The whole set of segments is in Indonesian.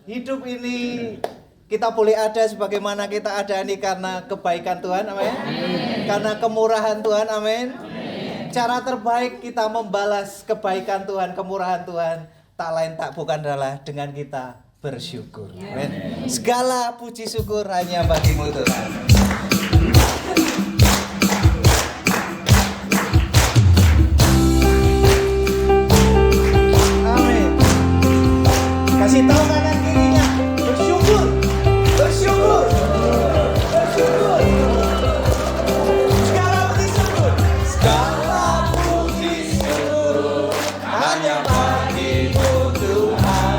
hidup ini kita boleh ada sebagaimana kita ada ini karena kebaikan Tuhan, amin. Karena kemurahan Tuhan, amin. Cara terbaik kita membalas kebaikan Tuhan, kemurahan Tuhan, tak lain tak bukan adalah dengan kita bersyukur. Amin. Segala puji syukur hanya bagimu Tuhan. Amin. Kasih tahu kanan kirinya, bersyukur, bersyukur, bersyukur. Segala puji syukur, segala puji syukur hanya bagimu Tuhan.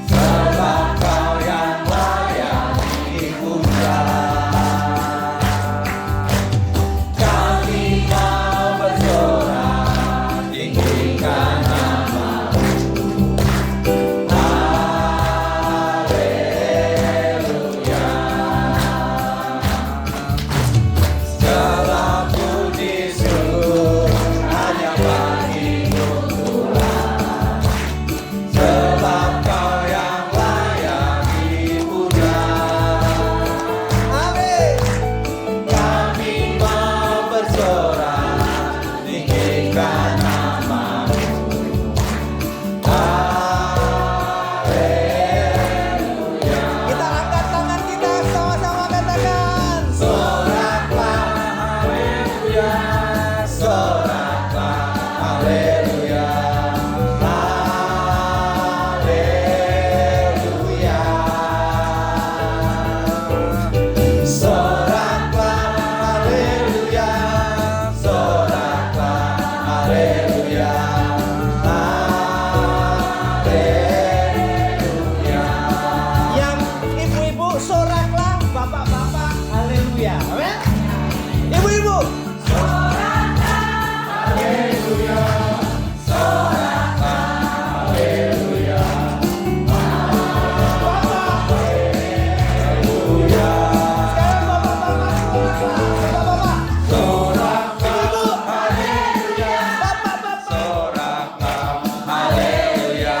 Sebab Kau yang layak dipuja. Kami mau bersorak, tinggikan nama-Mu. Haleluya. Segala puji syukur hanya bagimu Tuhan. Sebab Kau yang layak dipuja. Amin. Kami mau bersorak, tinggikan nama-Mu. Haleluya. Kita angkat tangan kita sama-sama katakan, soraklah haleluya, soraklah haleluya, haleluya. Soraklah haleluya, soraklah haleluya, haleluya. Yang ibu-ibu soraklah, bapak-bapak haleluya. Amin. Ibu-ibu soraklah haleluya, soraklah haleluya, bapak haleluya. Sekarang bapak-bapak soraklah, bapak-bapak soraklah haleluya, bapak-bapak soraklah haleluya,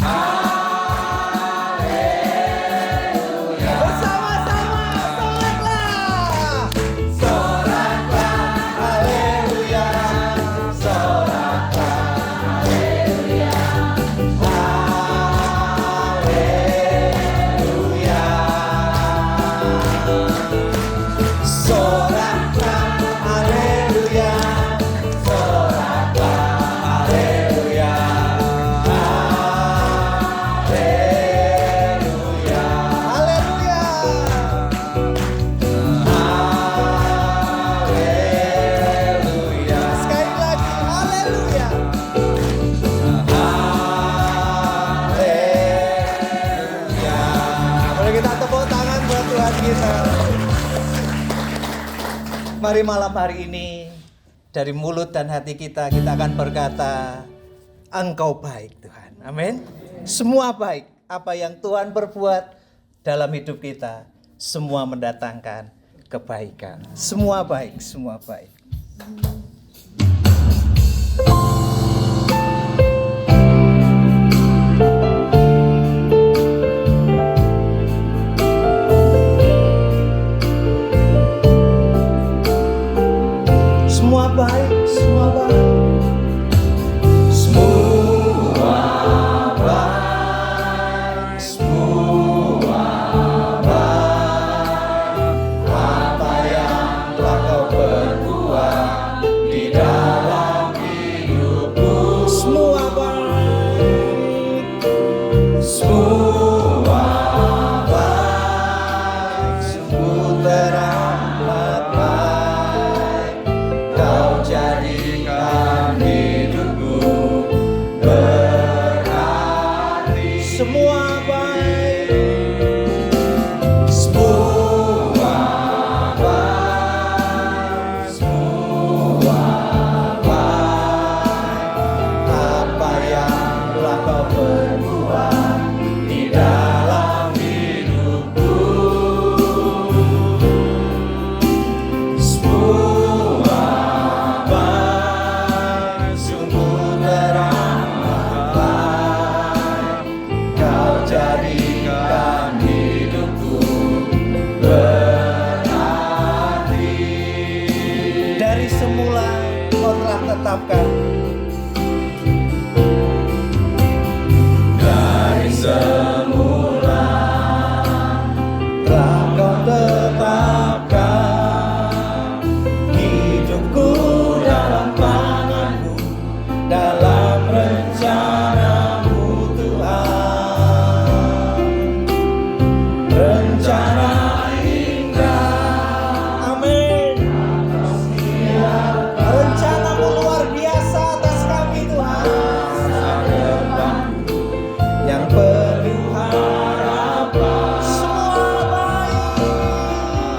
haleluya. Bersama-sama soraklah, soraklah haleluya, soraklah haleluya, haleluya. Soraklah haleluya, soraklah haleluya, haleluya, haleluya, haleluya. Sekali lagi haleluya, haleluya. Boleh kita tepuk tangan buat Tuhan kita. Mari malam hari ini dari mulut dan hati kita akan berkata, Engkau baik Tuhan. Amin. Semua baik. Apa yang Tuhan perbuat dalam hidup kita, semua mendatangkan kebaikan. Semua baik, semua baik. Semua baik, semua baik. Semua baik, semua baik. Apa yang telah Kau perbuat di dalam hidup dari semula kau telah tetapkan. Dari semula telah kau tetapkan hidupku dalam tanganmu, dalam rencanamu Tuhan. Rencana indah, amin. Rencanamu luar biasa atas kami Tuhan. Yang penuh harapan, semua baik,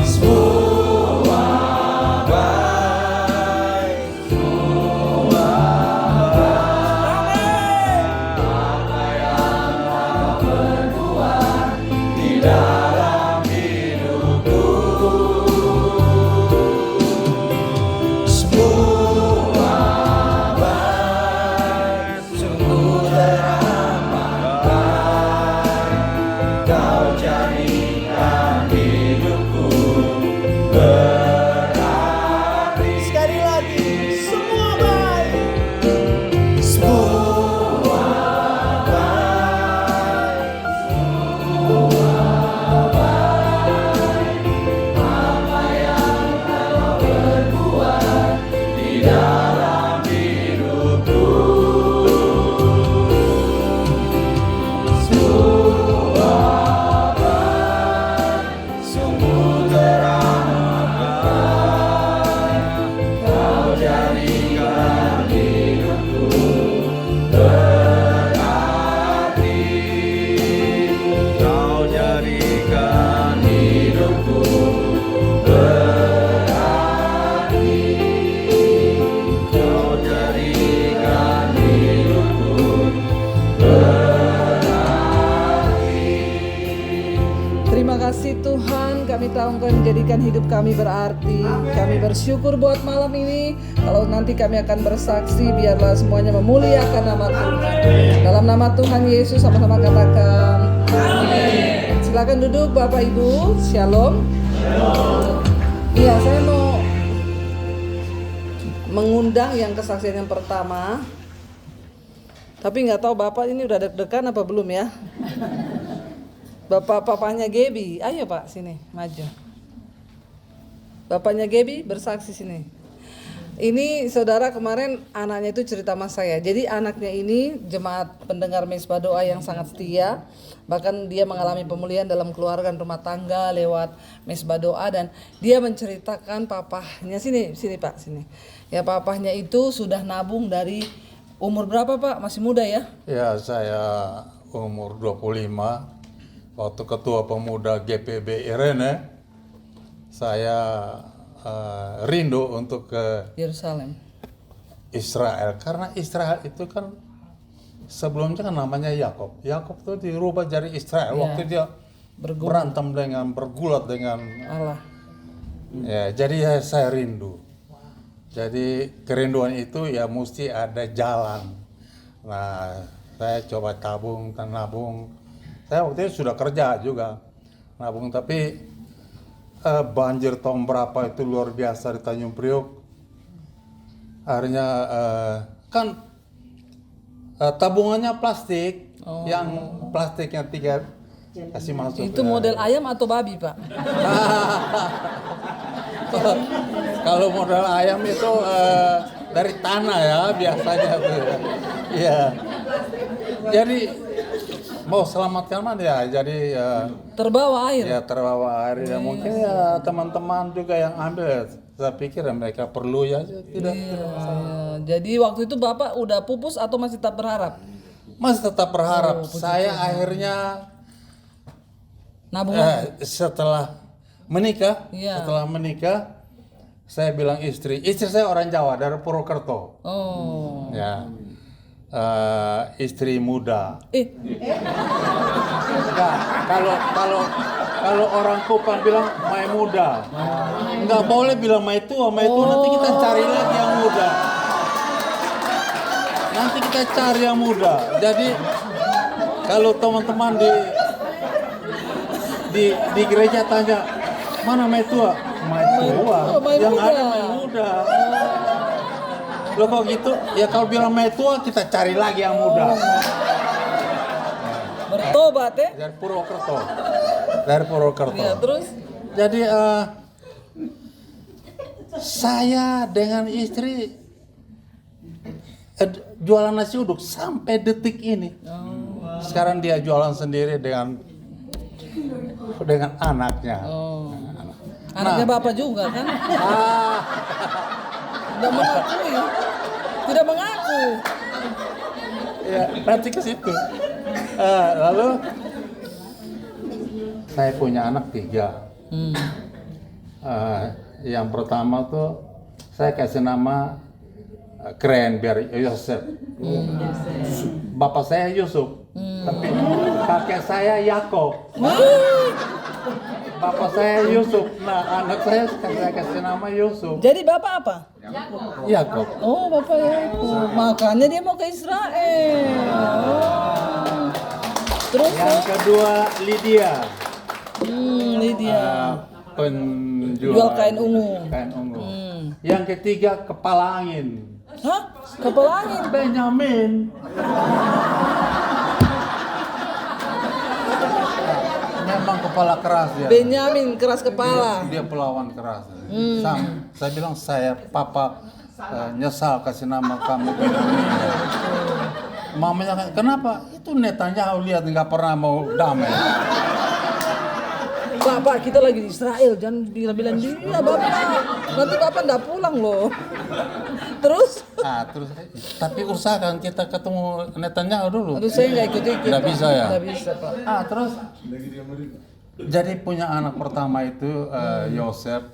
semua baik, semua baik. Apa yang kau perbuat di dalam hidupku, semua baik, sungguh teramat. Kau jadikan hidupku berarti. Sekali lagi, semua baik, semua baik, semua baik. Apa yang kau perbuat di dalam hidupku, semua baik, sungguh teramat. Kau jadikan hidupku berarti. Kau jadikan hidupku berarti. Kau jadikan hidupku berarti. Terima kasih Tuhan, kami tahu Engkau menjadikan hidup kami berarti. Kami bersyukur buat malam ini. Kalau nanti kami akan bersaksi, biarlah semuanya memuliakan nama Tuhan. Dalam nama Tuhan Yesus sama-sama katakan amin. Silakan duduk Bapak Ibu. Shalom. Iya, saya mau mengundang yang kesaksian yang pertama. Tapi nggak tahu Bapak ini udah deg-degan apa belum ya? Papanya Gaby, ayo Pak sini maju. Bapaknya Gaby bersaksi sini. Ini saudara kemarin anaknya itu cerita sama saya. Jadi anaknya ini jemaat pendengar Mesbah Doa yang sangat setia. Bahkan dia mengalami pemulihan dalam keluarga dan rumah tangga lewat Mesbah Doa. Dan dia menceritakan papahnya, sini Pak, sini. Ya papahnya itu sudah nabung dari umur berapa Pak? Masih muda ya? Ya, saya umur 25. Waktu ketua pemuda GPB Irene, saya rindu untuk ke Yerusalem. Israel. Karena Israel itu kan sebelumnya kan namanya Yakob. Yakob itu dirubah jadi Israel. Ya. Waktu dia berantem bergulat dengan Allah. Ya, jadi saya rindu. Jadi kerinduan itu ya mesti ada jalan. Nah, saya coba tabung dan nabung. Saya waktu itu sudah kerja juga nabung, tapi banjir tahun berapa itu luar biasa di Tanjung Priok. Akhirnya kan tabungannya plastik, yang plastiknya 3 kasih masuk. Itu model ayam atau babi Pak? Kalau modal ayam itu dari tanah ya biasanya tuh. Iya. Jadi mau selamatkan mana ya? Jadi Terbawa air. ya terbawa air ya. Mungkin ya teman-teman juga yang ambil. Saya pikir ya mereka perlu ya. Tidak. Jadi waktu itu Bapak udah pupus atau masih tetap berharap? Masih tetap berharap. Saya akhirnya Nabung. setelah menikah, Iya. saya bilang istri saya orang Jawa dari Purwokerto. Oh. Ya, istri muda. Enggak, kalau orang Kupang bilang mai muda, nggak boleh bilang mai tua. Nanti kita cari lagi yang muda. Jadi kalau teman-teman di gereja tanya mana mai tua, main tua. main Yang muda. ada main muda. Lo kok gitu? Ya kalau bilang main tua kita cari lagi yang muda. Bertobat ya. Dari Purwokerto. Dari Purwokerto. Ya, terus Jadi saya dengan istri jualan nasi uduk sampai detik ini. Sekarang dia jualan sendiri dengan anaknya. anaknya bapak juga kan? Ah, Tidak mengakui. Tidak mengaku. ya nanti ke situ. Lalu saya punya anak 3. Yang pertama tuh saya kasih nama keren biar Yosef. Bapak saya Yusuf, tapi kakek saya Yakob. Bapak saya Yusuf. Nah, anak saya kasih nama Yusuf. Jadi bapak apa? Yakob. Oh, bapak ya. Makanya dia mau ke Israel. Oh. Terus Yang kedua Lydia. Lydia. Penjual Jual kain ungu. Kain ungu. Yang ketiga kepala angin. Hah? Kepala angin? Benjamin. Memang kepala keras ya. Benyamin keras kepala. Dia pelawan keras. Saya bilang papa nyesal kasih nama kamu Benjamin. Mamanya kenapa? Itu Netanyahu lihat nggak pernah mau damai. Pak, kita lagi di Israel, jangan bilang-bilang dia, bapak. Nanti bapak nggak pulang loh. Terus? Terus tapi usahakan kita ketemu Netanyahu dulu. Aduh, saya nggak ikut-ikut. Nggak Pak. bisa ya? Nggak bisa, Pak. Terus jadi punya anak pertama itu Yosef,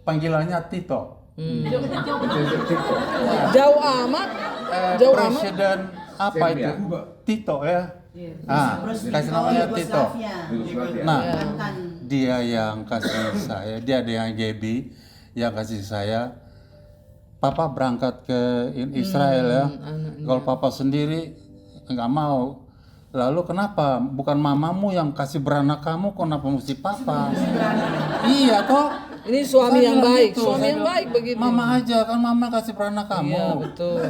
panggilannya Tito. Jauh amat. Jauh amat. Presiden apa itu? Tito ya. Kasih namanya Tito. Nah, dia yang kasih saya, dia dengan Gaby yang kasih saya. Papa berangkat ke Israel ya. Kalau papa sendiri nggak mau. Lalu kenapa? Bukan mamamu yang kasih beranak kamu, kenapa mesti papa? Iya toh. Ini suami Saya yang bilang baik, gitu. suami Saya yang bilang, baik begini. Mama aja kan mama kasih beranak kamu. Iya, betul.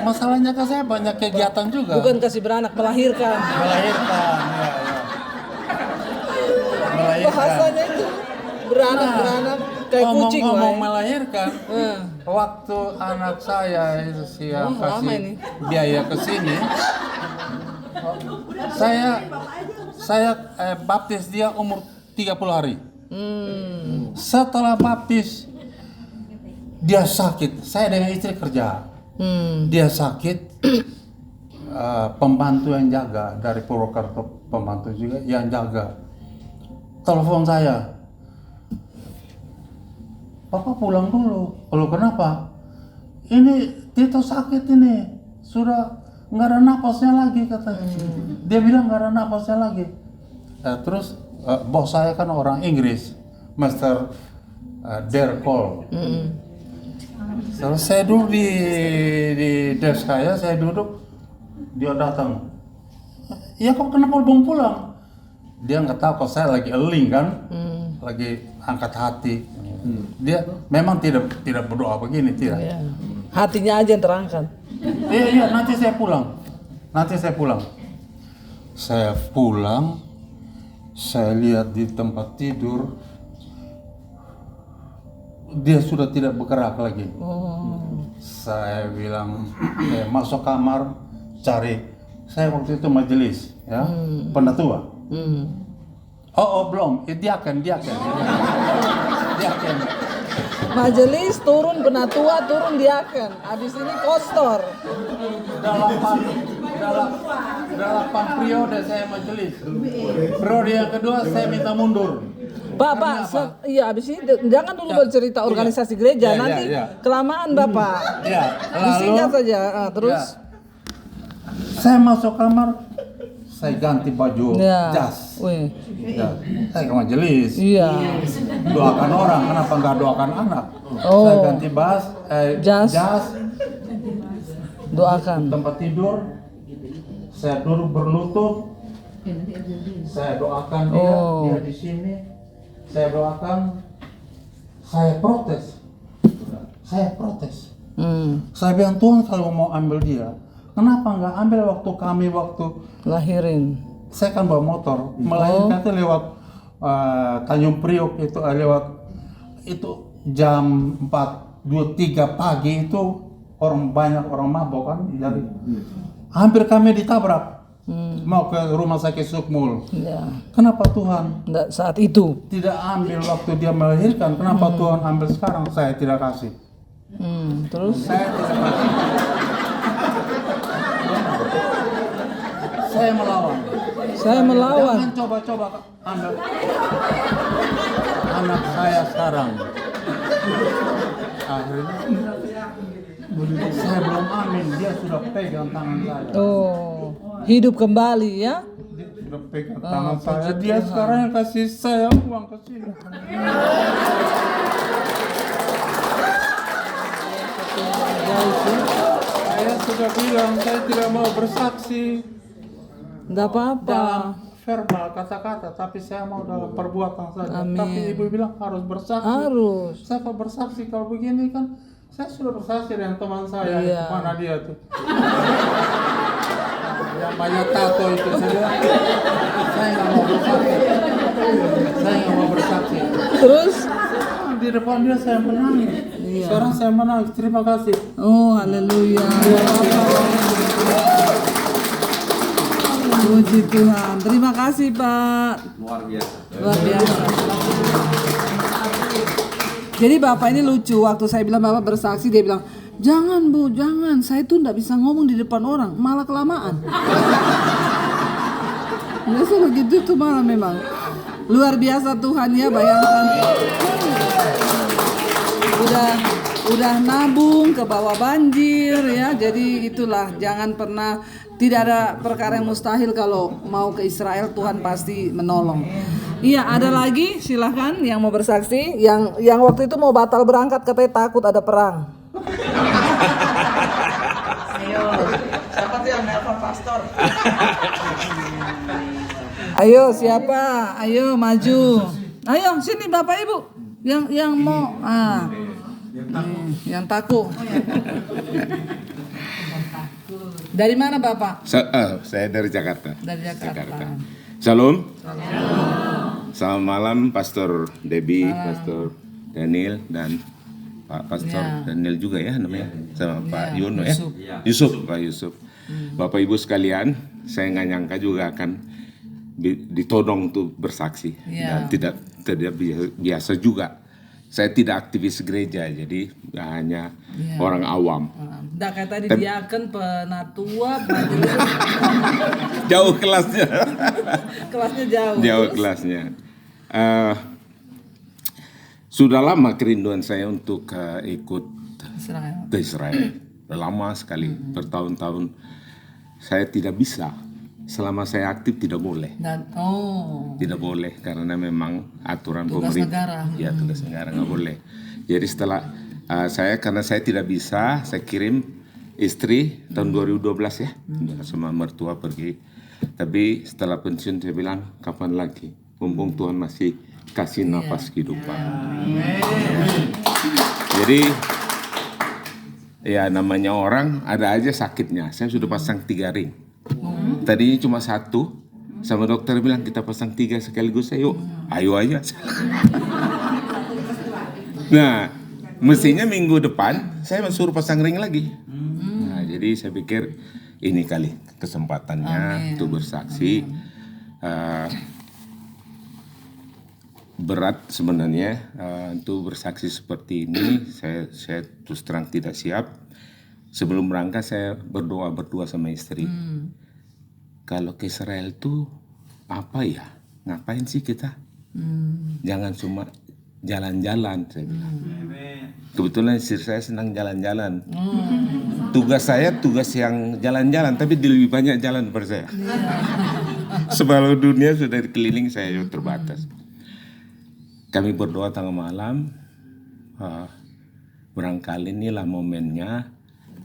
Masalahnya kan saya banyak kegiatan juga. Bukan kasih beranak, melahirkan. Melahirkan, ya. Melahirkan. Bahasanya itu beranak kayak kucing Ngomong lah. melahirkan. Waktu anak saya itu siang Wah, lama kasih ini. biaya ke sini. Saya baptis dia umur 30 hari. Setelah baptis dia sakit. Saya dengan istri kerja. Dia sakit. Pembantu yang jaga dari Purwokerto, pembantu juga yang jaga. Telepon saya. Papa pulang dulu. Lalu kenapa? Ini Tito sakit ini. Sudah nggak ada napasnya lagi katanya. Dia bilang nggak ada napasnya lagi. Terus bos saya kan orang Inggris, Mr. Dare Cole. Terus saya duduk di desk saya duduk, dia datang. Ya kok kenapa belum pulang? Dia nggak tahu kalau saya lagi eling kan, lagi angkat hati. Dia memang tidak berdoa begini, tidak. Ya. Hatinya aja yang terangkat. Iya, nanti saya pulang. Saya pulang, saya lihat di tempat tidur, dia sudah tidak bergerak lagi. Saya bilang, masuk kamar, cari. Saya waktu itu majelis, ya, penatua. Belum, diaken. Majelis turun penatua, turun diaken. Habis ini kostor. Delapan periode saya majelis. Periode yang kedua saya minta mundur. Bapak, habis ini jangan dulu bercerita organisasi gereja, nanti kelamaan Bapak. Ya, Disingkat saja. Terus saya masuk kamar, saya ganti baju jas. Wih. Ya, saya ke majelis. Iya. Doakan orang, kenapa nggak doakan anak? Oh. Saya ganti jas, Doakan. tempat tidur, saya duduk berlutut, saya doakan dia di sini, saya doakan, saya protes. Saya bilang, Tuhan kalau mau ambil dia, kenapa nggak ambil waktu Lahirin. saya kan bawa motor, melahirkan itu lewat Tanjung Priok itu lewat itu jam 4:23 pagi itu banyak orang mabok kan, jadi hampir kami ditabrak. Mau ke rumah sakit Sukmul. Ya. Kenapa Tuhan Nggak saat itu. tidak ambil waktu dia melahirkan? Kenapa Tuhan ambil sekarang? Saya tidak kasih. Terus? Saya tidak kasih. Saya melawan. Jangan coba-coba ambil anak saya sekarang. Akhirnya saya belum amin, dia sudah pegang tangan saya. Oh, hidup kembali ya? Dia sudah pegang tangan saya. Dia sekarang yang kasih saya uang ke sini. Saya sudah bilang saya tidak mau bersaksi Nggak apa-apa. dalam verbal kata-kata, tapi saya mau dalam perbuatan saja. Amin. Tapi ibu bilang harus bersaksi. Harus. Saya kalau bersaksi kalau begini kan, saya sudah bersaksi dengan teman saya. Iya. Mana dia tuh? Yang banyak tato itu saya nggak mau bersaksi. Saya nggak mau bersaksi. Terus? Di depan dia saya menangis. Iya. Sekarang saya menangis. Terima kasih. Oh, haleluya. Puji Tuhan. Terima kasih, Pak. Luar biasa. Luar biasa. Jadi Bapak ini lucu, waktu saya bilang Bapak bersaksi, dia bilang, jangan Bu, jangan, saya tuh nggak bisa ngomong di depan orang, malah kelamaan. Biasa begitu tuh malah memang. Luar biasa Tuhan ya, bayangkan. Udah nabung ke bawah banjir ya, jadi itulah, jangan pernah, tidak ada perkara yang mustahil kalau mau ke Israel, Tuhan pasti menolong. Iya, ada lagi, silahkan yang mau bersaksi, yang waktu itu mau batal berangkat katanya takut ada perang. Ayo, siapa tuh yang nelpon pastor? Ayo siapa? Ayo maju. Ayo sini Bapak Ibu yang mau yang takut. Dari mana Bapak? Saya dari Jakarta. Dari Jakarta. Shalom. Selamat malam Pastor Debbie, Pastor Daniel dan Pak Pastor Ya. Daniel juga ya namanya, sama Pak Ya, Yono Yusuf. ya. Pak Yusuf. Bapak Ibu sekalian, saya nggak nyangka juga akan ditodong untuk bersaksi Ya. dan tidak biasa juga. Saya tidak aktivis gereja, jadi hanya orang awam. Nggak kayak tadi diaken penatua, majelis. Jauh kelasnya. Kelasnya jauh. Jauh Terus? kelasnya. Sudah lama kerinduan saya untuk ikut Israel. ke Israel. Sudah lama sekali, bertahun-tahun. Saya tidak bisa. Selama saya aktif tidak boleh. Dan Tidak boleh karena memang aturan Tugas pemerintah. negara. Ya, tugas negara nggak boleh. Jadi setelah karena saya tidak bisa, saya kirim istri tahun 2012 ya, sama mertua pergi. Tapi setelah pensiun saya bilang kapan lagi, mumpung Tuhan masih kasih nafas kehidupan. Jadi ya namanya orang ada aja sakitnya. Saya sudah pasang 3 ring. Tadinya cuma 1, sama dokter bilang kita pasang 3 sekaligus, ayo aja. Nah, mestinya minggu depan saya suruh pasang ring lagi. Nah, jadi saya pikir ini kali kesempatannya untuk bersaksi. Berat sebenarnya untuk bersaksi seperti ini. Saya terus terang tidak siap. Sebelum berangkat saya berdoa berdua sama istri. Kalau ke Israel tuh apa ya? Ngapain sih kita? Jangan cuma jalan-jalan, saya bilang. Kebetulan istri saya senang jalan-jalan. Tugas saya tugas yang jalan-jalan, tapi lebih banyak jalan daripada saya. Sebalau dunia sudah dikeliling, saya terbatas. Kami berdoa tengah malam. Barangkali inilah momennya.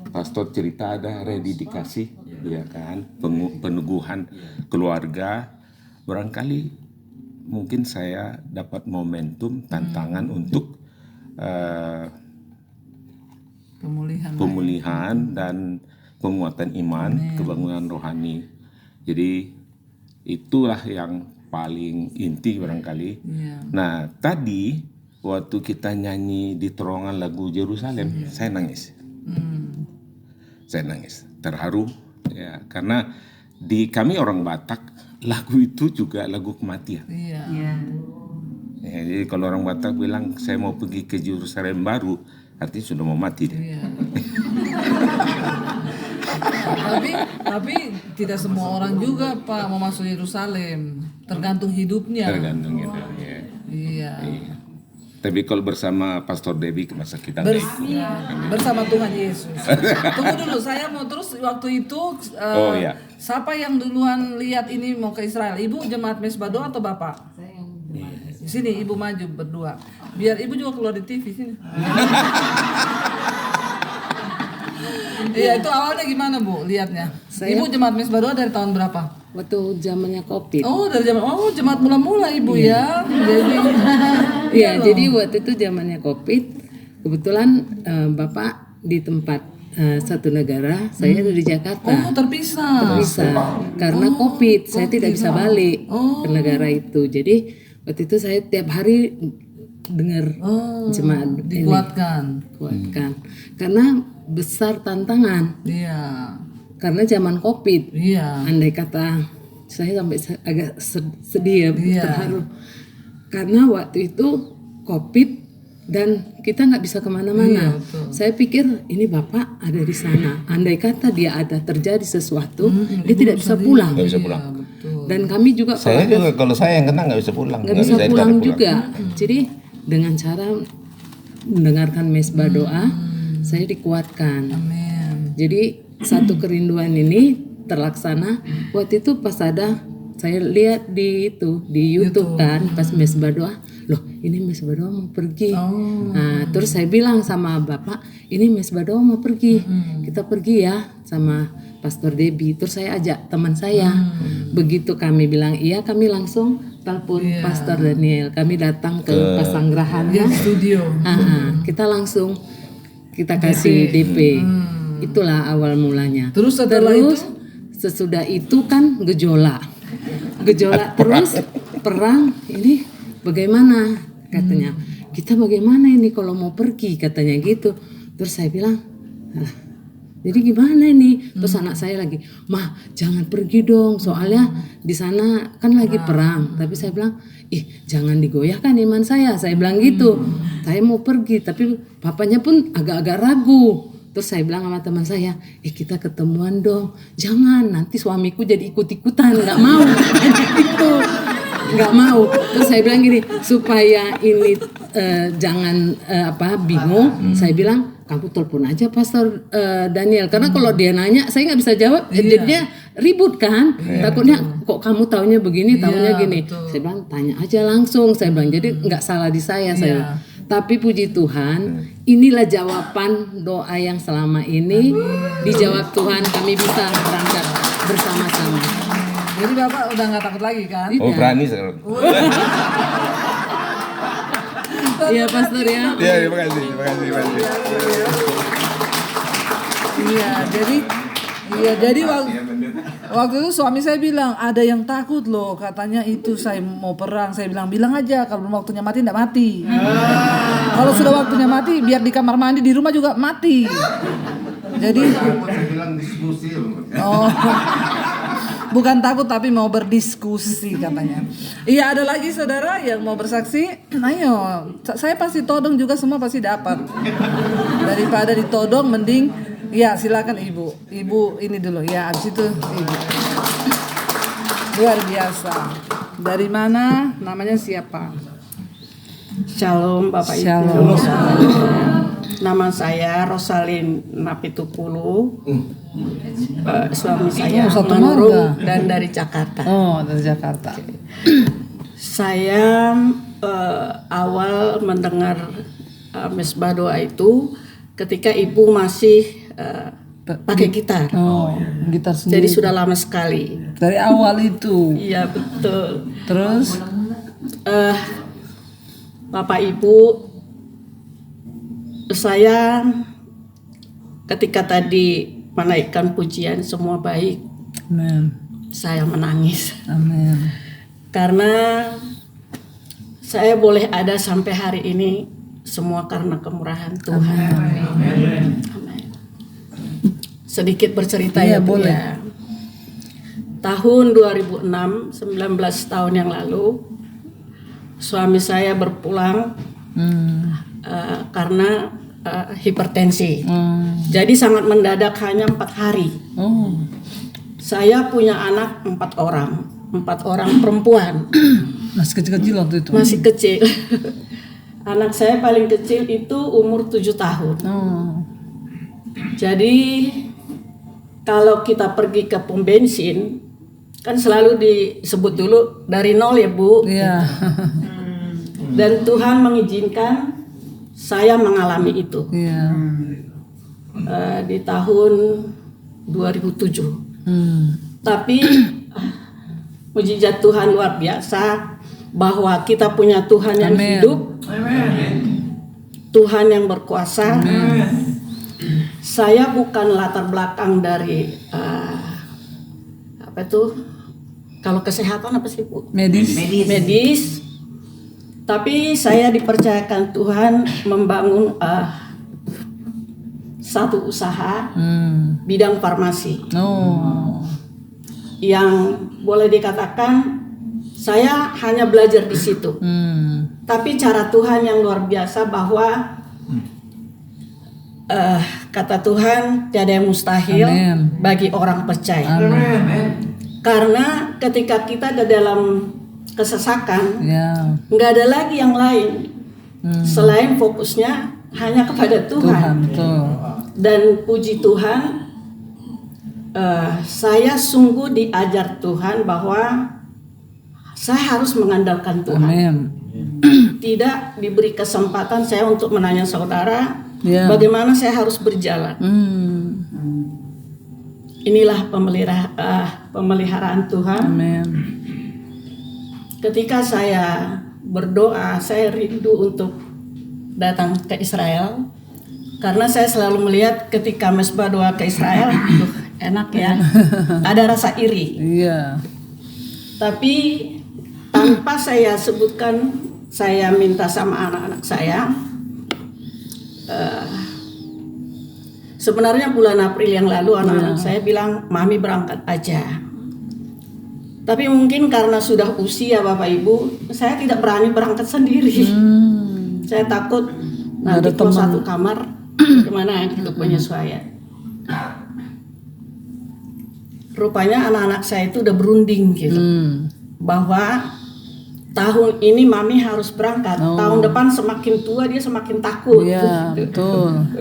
Pastor cerita ada rededikasi, ya kan, peneguhan keluarga. Barangkali mungkin saya dapat momentum tantangan untuk pemulihan dan penguatan iman, kebangunan rohani. Jadi itulah yang paling inti barangkali. Nah, tadi waktu kita nyanyi di terowongan lagu Yerusalem, saya nangis. Saya nangis, terharu ya, karena di kami orang Batak lagu itu juga lagu kematian. Ya, jadi kalau orang Batak bilang saya mau pergi ke Yerusalem baru, artinya sudah mau mati dia. Tapi tidak semua orang juga Pak mau masuk Yerusalem, tergantung hidupnya. Tergantung gitu. Ya. Iya. Tapi kalau bersama Pastor Debbie masa kita Bersama Tuhan Yesus. Tunggu dulu, saya mau terus waktu itu. Siapa yang duluan lihat ini mau ke Israel? Ibu jemaat Mesbah Doa atau Bapak? Saya yang jemaat. Sini Ibu maju berdua. Biar Ibu juga keluar di TV sini. Iya, itu awalnya gimana Bu lihatnya? Ibu jemaat Mesbah Doa dari tahun berapa? Waktu zamannya Covid. Oh, dari zaman jemaat mula-mula Ibu ya. Jadi iya, jadi waktu itu zamannya Covid. Kebetulan Bapak di tempat satu negara, saya ada di Jakarta. Oh, terpisah. Karena Covid, saya tidak bisa balik ke negara itu. Jadi waktu itu saya tiap hari dengar jemaat dikuatkan. Karena besar tantangan. Iya. Karena zaman Covid. Iya. Andai kata saya sampai agak sedih ya, terharu. Karena waktu itu Covid dan kita nggak bisa kemana-mana. Saya pikir ini Bapak ada di sana. Andai kata dia ada terjadi sesuatu, dia tidak bisa pulang. Nggak bisa pulang. Dan kami juga kalau saya yang kena nggak bisa pulang. Nggak bisa pulang juga. Jadi dengan cara mendengarkan Mesbah Doa, saya dikuatkan. Amin. Jadi satu kerinduan ini terlaksana. Waktu itu pas ada saya lihat di YouTube kan pas Mesbah Doa, loh ini Mesbah Doa mau pergi. Nah, terus saya bilang sama Bapak, ini Mesbah Doa mau pergi, kita pergi ya sama Pastor Debbie. Terus saya ajak teman saya. Begitu kami bilang iya, kami langsung telepon Pastor Daniel. Kami datang ke Pasanggerahannya studio. Kita langsung kita kasih DP. Itulah awal mulanya. Terus sesudah itu kan gejolak terus perang. Ini bagaimana katanya? Kita bagaimana ini kalau mau pergi katanya gitu. Terus saya bilang, jadi gimana ini? Terus anak saya lagi, "Mah, jangan pergi dong. Soalnya di sana kan lagi perang." Tapi saya bilang, jangan digoyahkan iman saya." Saya bilang gitu. Saya mau pergi, tapi papanya pun agak-agak ragu. Terus saya bilang sama teman saya, kita ketemuan dong. Jangan, nanti suamiku jadi ikut-ikutan, nggak mau. Gitu, nggak mau. Terus saya bilang gini, supaya ini jangan bingung. Saya bilang, kamu telepon aja Pastor Daniel. Karena kalau dia nanya, saya nggak bisa jawab. Jadinya ribut kan. Takutnya kok kamu taunya begini, taunya gini. Saya bilang, tanya aja langsung. Saya bilang, jadi nggak salah di saya. Saya tapi puji Tuhan, inilah jawaban doa yang selama ini dijawab Tuhan. Kami bisa berangkat bersama-sama. Jadi Bapak udah nggak takut lagi kan? Oh, berani sekarang. Iya Pastor ya. Iya, terima kasih. Iya, jadi waktu itu suami saya bilang ada yang takut loh, katanya itu saya mau perang. Saya bilang aja kalau belum waktunya mati enggak mati. Kalau sudah waktunya mati biar di kamar mandi di rumah juga mati. Jadi saya bilang diskusi. bukan takut tapi mau berdiskusi katanya. Iya, ada lagi saudara yang mau bersaksi? Ayo, saya pasti todong juga, semua pasti dapat. Daripada ditodong mending ya silakan Ibu. Ibu ini dulu ya, abis itu Ibu. Luar biasa. Dari mana? Namanya siapa? Shalom Bapak Shalom. Ibu. Nama saya Rosalin Napitupulu. Suami saya Manurung dan dari Jakarta. Oh, dari Jakarta. Saya awal mendengar Mesbah Doa itu ketika ibu masih pakai gitar. Oh, gitar sendiri. Jadi sudah lama sekali. Dari awal itu. Iya betul. Terus Bapak Ibu, saya ketika tadi menaikkan pujian semua baik, Amin. saya menangis Amin. karena saya boleh ada sampai hari ini semua karena kemurahan Tuhan. Amin. Sedikit bercerita Iya, ya Bu boleh. ya. Tahun 2006, 19 tahun yang lalu, suami saya berpulang karena hipertensi. Jadi sangat mendadak, hanya 4 hari. Oh. Saya punya anak 4 orang perempuan, Masih kecil-kecil waktu itu. masih kecil. Anak saya paling kecil itu umur 7 tahun. Oh. Jadi kalau kita pergi ke pom bensin, kan selalu disebut dulu dari nol ya Bu. Iya. Dan Tuhan mengizinkan saya mengalami itu Iya. di tahun 2007. Tapi mujizat Tuhan luar biasa bahwa kita punya Tuhan yang Amin. hidup, Tuhan yang berkuasa. Saya bukan latar belakang dari apa itu? Kalau kesehatan apa sih Bu? Medis. Tapi saya dipercayakan Tuhan membangun satu usaha bidang farmasi. Oh. Yang boleh dikatakan saya hanya belajar di situ. Tapi cara Tuhan yang luar biasa bahwa kata Tuhan tiada yang mustahil Amin. bagi orang percaya. Karena ketika kita ada dalam kesesakan, Ya. nggak ada lagi yang lain selain fokusnya hanya kepada Tuhan, Tuhan. betul. Dan puji Tuhan, saya sungguh diajar Tuhan bahwa saya harus mengandalkan Tuhan. Amin. Tidak diberi kesempatan saya untuk menanya saudara, Ya. bagaimana saya harus berjalan. Inilah pemeliharaan Tuhan. Amin. Ketika saya berdoa, saya rindu untuk datang ke Israel. Karena saya selalu melihat ketika mesbah doa ke Israel, duh, enak ya, ada rasa iri. Iya. Tapi tanpa saya sebutkan, saya minta sama anak-anak saya. Sebenarnya bulan April yang lalu anak-anak saya bilang, Mami berangkat aja. Tapi mungkin karena sudah usia Bapak Ibu, saya tidak berani berangkat sendiri. Saya takut nanti kalau satu kamar, gimana gitu penyesuaian. Rupanya anak-anak saya itu udah berunding gitu, bahwa tahun ini Mami harus berangkat. Tahun depan semakin tua dia semakin takut. Iya, betul.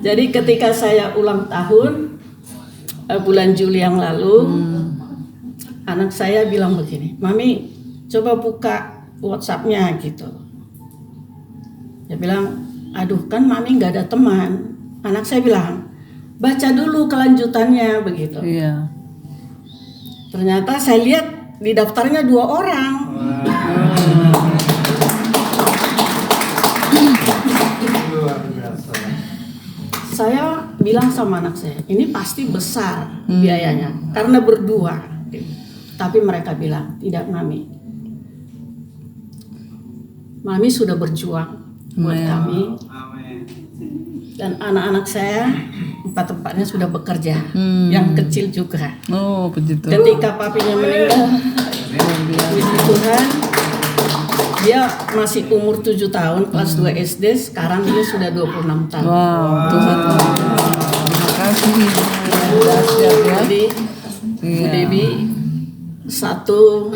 Jadi ketika saya ulang tahun bulan Juli yang lalu, anak saya bilang begini, Mami coba buka WhatsApp-nya gitu. Dia bilang, aduh kan Mami nggak ada teman. Anak saya bilang, baca dulu kelanjutannya begitu. Iya. Ternyata saya lihat di daftarnya 2 orang. Saya bilang sama anak saya, ini pasti besar biayanya karena berdua. Tapi mereka bilang, tidak Mami. Mami sudah berjuang buat kami. Dan anak-anak saya 4-empatnya sudah bekerja. Yang kecil juga. Oh, begitu. Ketika papinya meninggal, puji Tuhan, dia masih umur 7 tahun, kelas 2 SD, sekarang dia sudah 26 tahun. Wow, Tuhan. Terima kasih. Dahsyat ya. Jadi, Bu Debi, satu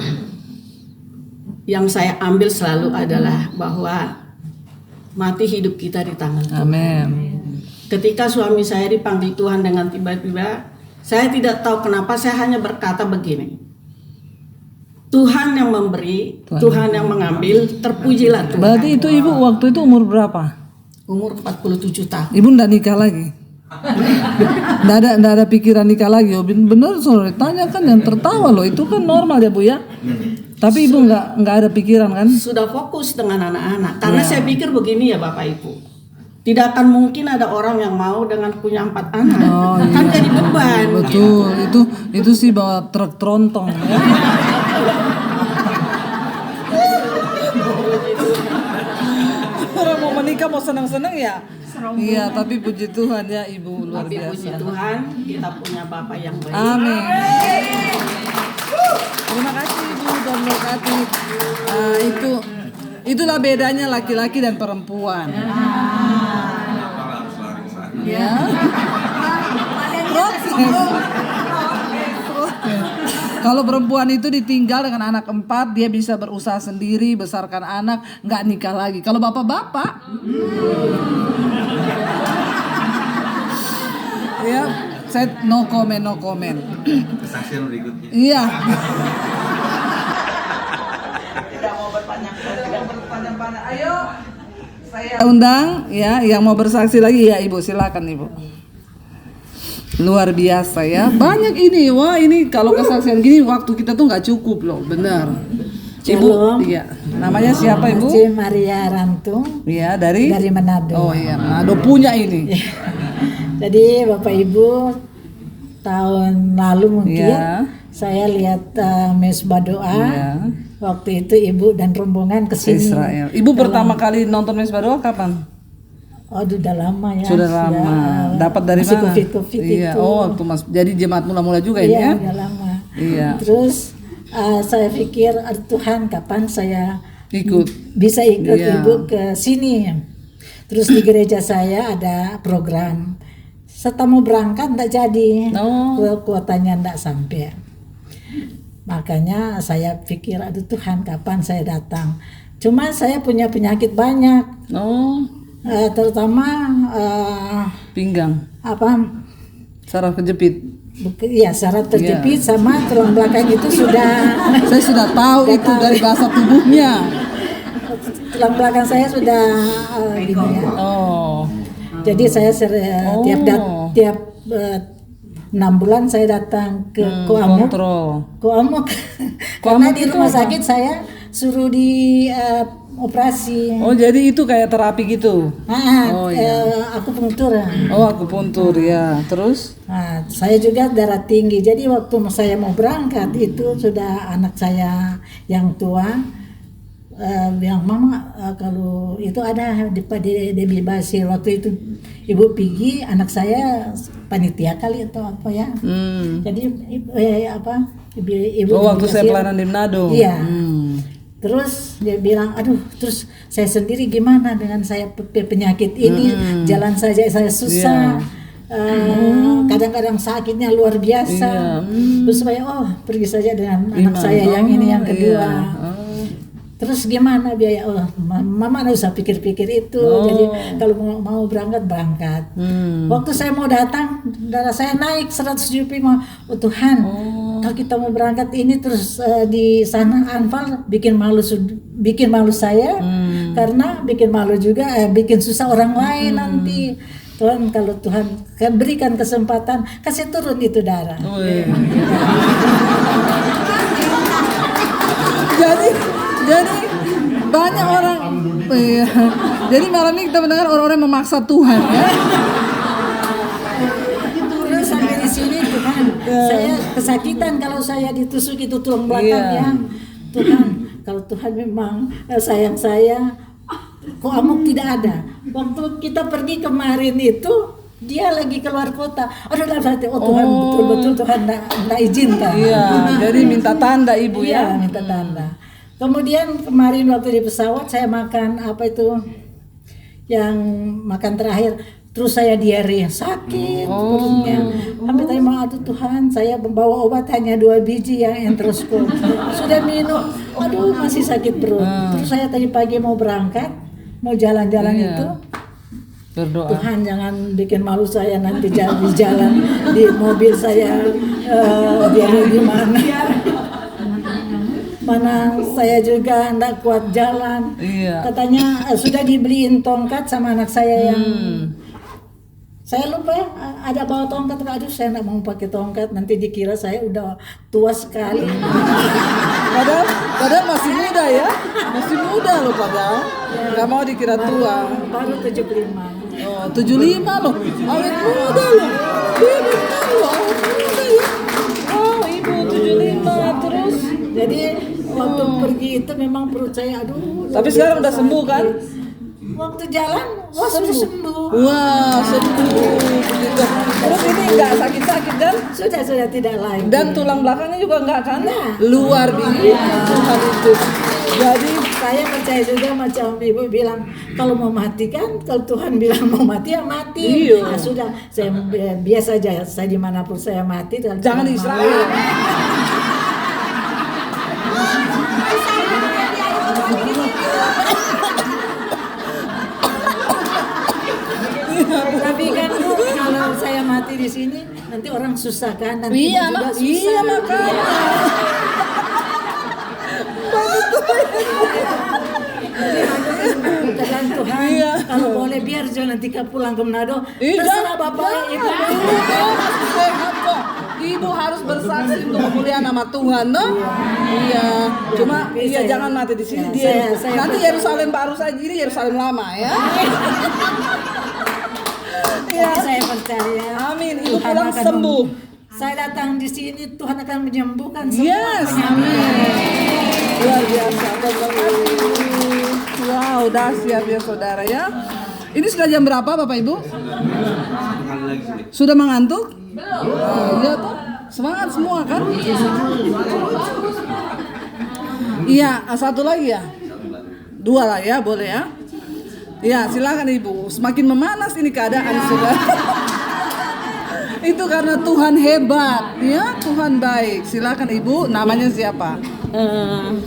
yang saya ambil selalu adalah bahwa mati hidup kita di tangan Tuhan. Amin. Ketika suami saya dipanggil Tuhan dengan tiba-tiba, saya tidak tahu kenapa, saya hanya berkata begini, Tuhan yang memberi, Tuhan yang mengambil, terpujilah Tuhan. Berarti itu ibu waktu itu umur berapa? Umur 47 tahun. Ibu ndak nikah lagi? Ndak ada pikiran nikah lagi? Oh, bener sorry, tanya kan yang tertawa loh, itu kan normal ya Bu ya? Tapi ibu nggak ada pikiran kan? Sudah fokus dengan anak-anak. Karena saya pikir begini ya Bapak Ibu. Tidak akan mungkin ada orang yang mau dengan punya 4 anak. Kan jadi beban. Betul, itu sih bawa truk tronton ya. Orang mau menikah mau senang-senang ya. Iya, tapi puji Tuhan ya Ibu luar Tapi puji biasa. Tuhan kita punya Bapak yang baik. Amin. Terima kasih Ibu dan berkati. Itulah bedanya laki-laki dan perempuan. Ya. Kalau perempuan itu ditinggal dengan anak 4, dia bisa berusaha sendiri, besarkan anak, nggak nikah lagi. Kalau bapak-bapak, ya, saya no comment. Kesaksian berikutnya. Iya. Ayo, saya undang ya yang mau bersaksi lagi ya Ibu, silakan Ibu. Luar biasa ya, banyak ini. Wah ini kalau kesaksian gini waktu kita tuh nggak cukup loh, benar. Ibu, iya. Namanya siapa Ibu? Ci Maria Rantung. Iya dari Manado. Oh iya, Manado punya ini. Jadi Bapak Ibu tahun lalu mungkin Iya. saya lihat mesbah doa. Iya. Waktu itu Ibu dan rombongan ke sini. Israel. Ibu pertama kali nonton Mesbah Doa kapan? Oh, sudah lama ya. Sudah lama. Dapat dari masih mana? Covid Iya. itu. Oh, waktu Mas. Jadi jemaat mula-mula juga ini Iya, ya? udah lama. Iya. Terus saya pikir Tuhan kapan saya Ikut. bisa ikut Iya. Ibu ke sini. Terus di gereja saya ada program. Setelah mau berangkat enggak jadi. Oh. Kuotanya enggak sampai. Makanya saya pikir aduh Tuhan kapan saya datang. Cuma saya punya penyakit banyak. Oh, Terutama pinggang. Saraf kejepit. Ya saraf terjepit sama tulang belakang itu sudah Saya sudah tahu itu dari bahasa tubuhnya. tulang belakang saya sudah gini ya. Oh. Jadi saya tiap 6 bulan saya datang ke Koamuk. Kontrol. Koamuk. Karena di rumah sakit saya suruh di operasi. Oh, jadi itu kayak terapi gitu. Oh, iya. Akupunktur. Oh, akupuntur ya. Terus? Nah, saya juga darah tinggi. Jadi waktu saya mau berangkat itu sudah anak saya yang tua bilang mama kalau itu ada di Debbie Basir waktu itu Ibu pergi anak saya panitia kali atau apa ya. Jadi ibu waktu saya Basir, pelayanan di Manado. iya. Terus dia bilang aduh terus saya sendiri gimana dengan saya penyakit ini jalan saja saya susah. Kadang-kadang sakitnya luar biasa. Terus saya pergi saja dengan anak saya yang ini yang kedua. Terus gimana biaya? Mama nggak usah pikir-pikir itu. Jadi kalau mau berangkat. Waktu saya mau datang, darah saya naik 175. Oh Tuhan, kalau kita mau berangkat ini terus di sana Anfal bikin malu saya, karena bikin malu juga, bikin susah orang lain nanti. Tuhan kalau Tuhan berikan kesempatan, kasih turun itu darah. Jadi banyak orang. Iya. Jadi malam ini kita mendengar orang-orang yang memaksa Tuhan ya. Terus sampai di sini Tuhan, saya kesakitan kalau saya ditusuk itu tulang belakang ya. Tuhan, kalau Tuhan memang sayang saya, kok Amuk tidak ada. Waktu kita pergi kemarin itu dia lagi keluar kota. Aduh dalam hati, Tuhan betul-betul Tuhan nggak izinkan. Iya. Jadi minta tanda Ibu ya. Iya, minta tanda. Kemudian kemarin waktu di pesawat saya makan apa itu yang makan terakhir, terus saya diare sakit perutnya. Sampai tadi mau aduh Tuhan saya membawa obat hanya 2 biji yang enteroskop. Sudah minum, aduh masih sakit perut. Terus saya tadi pagi mau berangkat, mau jalan-jalan itu. Berdoa. Tuhan jangan bikin malu saya nanti di jalan di mobil saya diare gimana. Mana saya juga enggak kuat jalan. Katanya sudah dibeliin tongkat sama anak saya yang saya lupa ya, ada bawa tongkat. Aduh saya enggak mau pakai tongkat nanti dikira saya udah tua sekali. Padahal masih muda ya. Masih muda loh padahal. Gak mau dikira tua. Baru 75. Oh, 75 loh. Awet muda loh. Iya benar loh, awet muda ya. Oh, ibu 75 terus. Jadi waktu pergi itu memang perut saya aduh. Tapi sekarang udah sembuh kan? Waktu jalan, wah sudah sembuh. Wah, sembuh begitu. Terus ini nggak sakit-sakit kan? Sudah tidak lagi. Dan tulang belakangnya juga nggak kan? Nah. Luar biasa Tuhan itu. Jadi Saya percaya juga macam ibu bilang kalau mau mati kan, kalau Tuhan bilang mau mati ya mati. Iya. Nah, sudah saya biasa aja saya dimanapun saya mati. Dan jangan di Israel. Tapi kan Bu, kalau saya mati di sini nanti orang susah kan, nanti Iya, juga susah. iya makanya. Keadaan Tuhan, Iya. kalau boleh biar jangan nanti pulang ke Manado. Iya. Terserah Bapak, Ibu. Sehat kok. Ibu harus bersaksi untuk kemuliaan nama Tuhan, no? Iya. Cuma tapi iya saya- jangan mati di sini. ya, Dia saya nanti percaya. Yerusalem baru saja, ini Yerusalem lama ya. Iya. Saya percaya. Amin. Ibu Tuhan pulang akan sembuh. Saya datang di sini, Tuhan akan menyembuhkan semua Yes, penyakit. amin. Luar biasa. Wow, dahsyat ya saudara ya. Ini sudah jam berapa Bapak Ibu? Sudah mengantuk? Belum. Iya toh. Semangat semua kan? Iya, satu lagi ya. Dua lah ya, boleh ya. Ya, silakan Ibu. Semakin memanas ini keadaan sudah. Itu karena Tuhan hebat, ya Tuhan baik. Silakan Ibu, namanya siapa?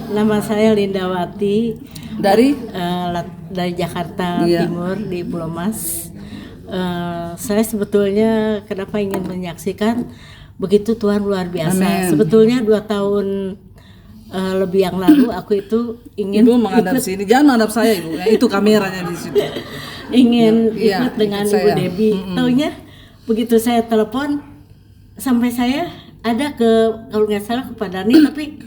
Nama saya Lindawati Dari? dari Jakarta Iya. Timur di Pulau Mas. Saya sebetulnya kenapa ingin menyaksikan begitu Tuhan luar biasa. Amin. Sebetulnya 2 tahun lebih yang lalu aku itu ingin Ibu menghadap ikut, sini, jangan menghadap saya Ibu. Ya, itu kameranya di situ. ingin Iya, ikut dengan ikut Ibu saya. Debbie. Taunya begitu saya telepon sampai saya ada kalau nggak salah ke Padani tapi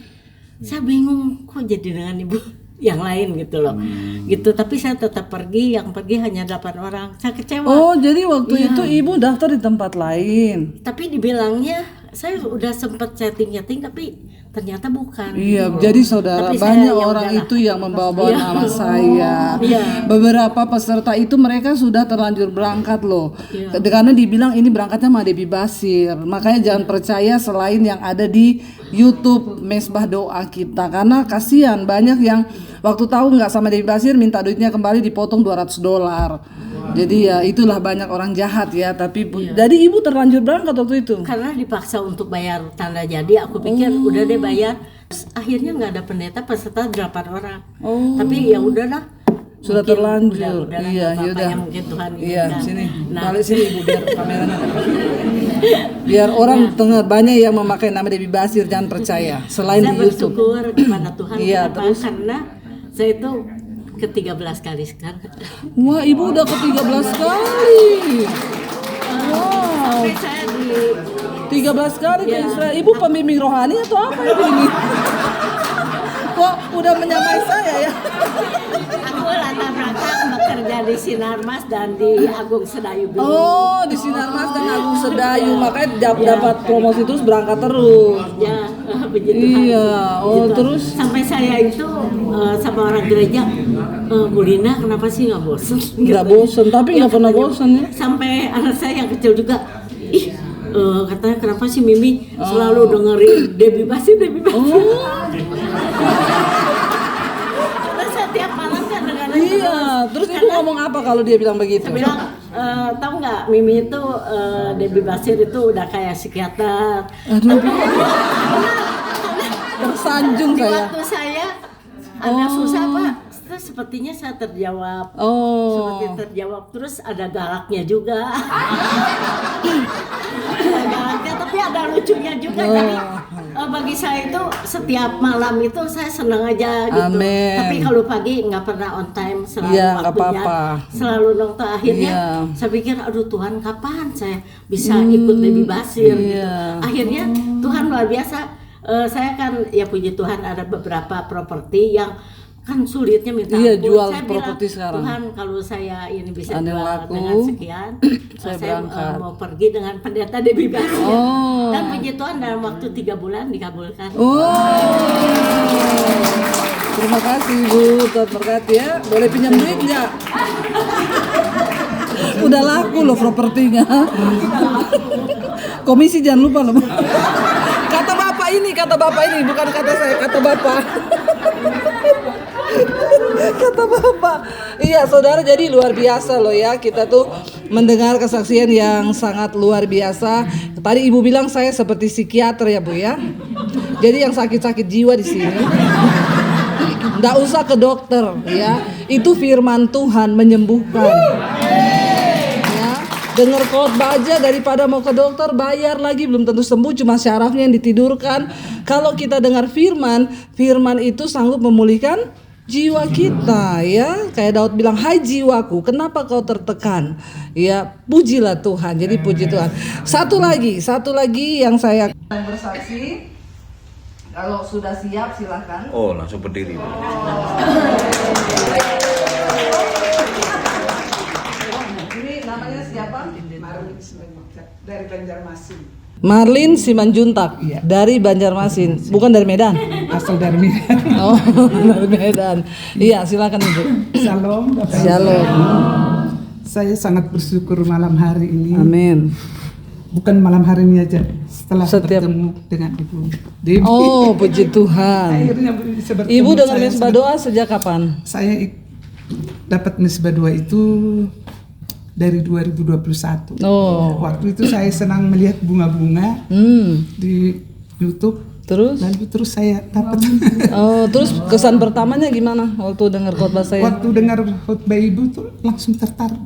saya bingung kok jadi dengan ibu yang lain gitu loh. Gitu tapi saya tetap pergi, yang pergi hanya 8 orang. Saya kecewa. Oh, jadi waktu Iya. itu Ibu daftar di tempat lain. Tapi dibilangnya saya udah sempet chatting tapi ternyata bukan. Iya, jadi saudara Tapi saya, banyak ya orang udahlah. itu yang membawa Iya. nama saya. Iya. Beberapa peserta itu mereka sudah terlanjur berangkat loh. Iya. Karena dibilang ini berangkatnya sama Debbie Basir. Makanya jangan percaya selain yang ada di YouTube Mesbah Doa Kita. Karena kasihan banyak yang waktu tahu nggak sama Debbie Basir minta duitnya kembali dipotong $200. Jadi ya itulah banyak orang jahat ya. Tapi jadi Ibu terlanjur berangkat waktu itu. Karena dipaksa untuk bayar tanda jadi, aku pikir udah deh bayar. Terus akhirnya nggak ada pendeta, peserta 8 orang. Tapi ya udahlah. Sudah Mungkin terlanjur. udahlah, Iya, nggak apa-apa yaudah. ya, mungkin Tuhan Iya, izinkan. sini. Nah, Balik sini Ibu biar kameranya dapat. Biar orang tengah banyak yang memakai nama Debbie Basir, jangan percaya. Selain saya di YouTube. bersyukur kepada Tuhan. Iya, Kenapa? terus? Karena saya itu ke-13 kali sekarang. Wah, Ibu udah ke-13 kali. Wow. Sampai saya di 13 kali ke Iya. Israel. Ibu pembimbing rohani atau apa Ibu ini? Kok udah menyamai saya ya? aku latar belakang bekerja di Sinarmas dan di Agung Sedayu dulu. Oh, di Sinarmas dan Agung Sedayu. Makanya dapat promosi terus berangkat terus. Ya, begitu. Iya, oh, terus? sampai saya itu sama orang gereja, Bu Lina kenapa sih nggak bosen? Nggak bosen, tapi nggak pernah bosen ya. Sampai anak saya yang kecil juga, katanya kenapa sih Mimi selalu dengerin Debbie Basir. Terus saya tiap malam kan dengerin. Iya, terus Ibu ngomong apa kalau dia bilang begitu? Saya bilang, tahu nggak Mimi itu Debbie Basir itu udah kayak psikiater. Aduh, tersanjung Di saya. waktu saya ada susah Pak, terus sepertinya saya terjawab. Oh, Seperti terjawab, terus ada galaknya juga. Ada galaknya, tapi ada lucunya juga. Jadi bagi saya itu setiap malam itu saya senang aja gitu. Amin. Tapi kalau pagi nggak pernah on time, selalu Iya, nggak waktunya, apa-apa. selalu nonton. Akhirnya Iya. saya pikir, aduh Tuhan kapan saya bisa ikut Debbie Basir gitu. iya. Akhirnya Tuhan luar biasa. saya kan ya puji Tuhan ada beberapa properti yang kan sulitnya minta Iya, ampun. jual Saya properti bilang, sekarang. Tuhan kalau saya ini bisa Ada jual laku, dengan sekian, saya saya berangkat. mau pergi dengan pendeta Debbie Baru. Oh. Dan puji Tuhan dalam waktu 3 bulan dikabulkan. Oh. Terima kasih Bu, Tuhan berkati ya. Boleh pinjam duit nggak? Udah laku loh propertinya. Komisi jangan lupa loh. Kata bapak ini, bukan kata saya, kata bapak. Kata bapak. Iya saudara, jadi luar biasa loh ya, kita tuh mendengar kesaksian yang sangat luar biasa. Tadi ibu bilang saya seperti psikiater ya Bu ya. Jadi yang sakit-sakit jiwa di sini nggak usah ke dokter ya, itu firman Tuhan menyembuhkan. Dengar khotbah aja daripada mau ke dokter bayar lagi belum tentu sembuh, cuma syarafnya yang ditidurkan. Kalau kita dengar firman itu sanggup memulihkan jiwa kita ya. Kayak Daud bilang, "Hai jiwaku, kenapa kau tertekan?" Ya, pujilah Tuhan. Jadi puji Tuhan. Satu lagi yang saya akan bersaksi. Kalau sudah siap silakan. Oh, langsung berdiri. Namanya siapa? Dari Banjarmasin. Marlin Simanjuntak dari Banjarmasin, bukan dari Medan. Asal dari Medan. Oh, dari Medan. Iya, silakan Ibu. Shalom, Bapak. Shalom. Saya sangat bersyukur malam hari ini. Amin. Bukan malam hari ini aja, setelah Setiap- bertemu dengan Ibu Debbie. Oh, puji Tuhan. Akhirnya bisa bertemu. Ibu dengan Saya Mesbah Doa sejak kapan? Saya dapat Mesbah Doa itu dari 2021. Oh. Waktu itu saya senang melihat bunga-bunga di YouTube. Lalu terus saya dapat. Oh, terus kesan pertamanya gimana waktu dengar khotbah saya? Waktu dengar khotbah Ibu tuh langsung tertarik,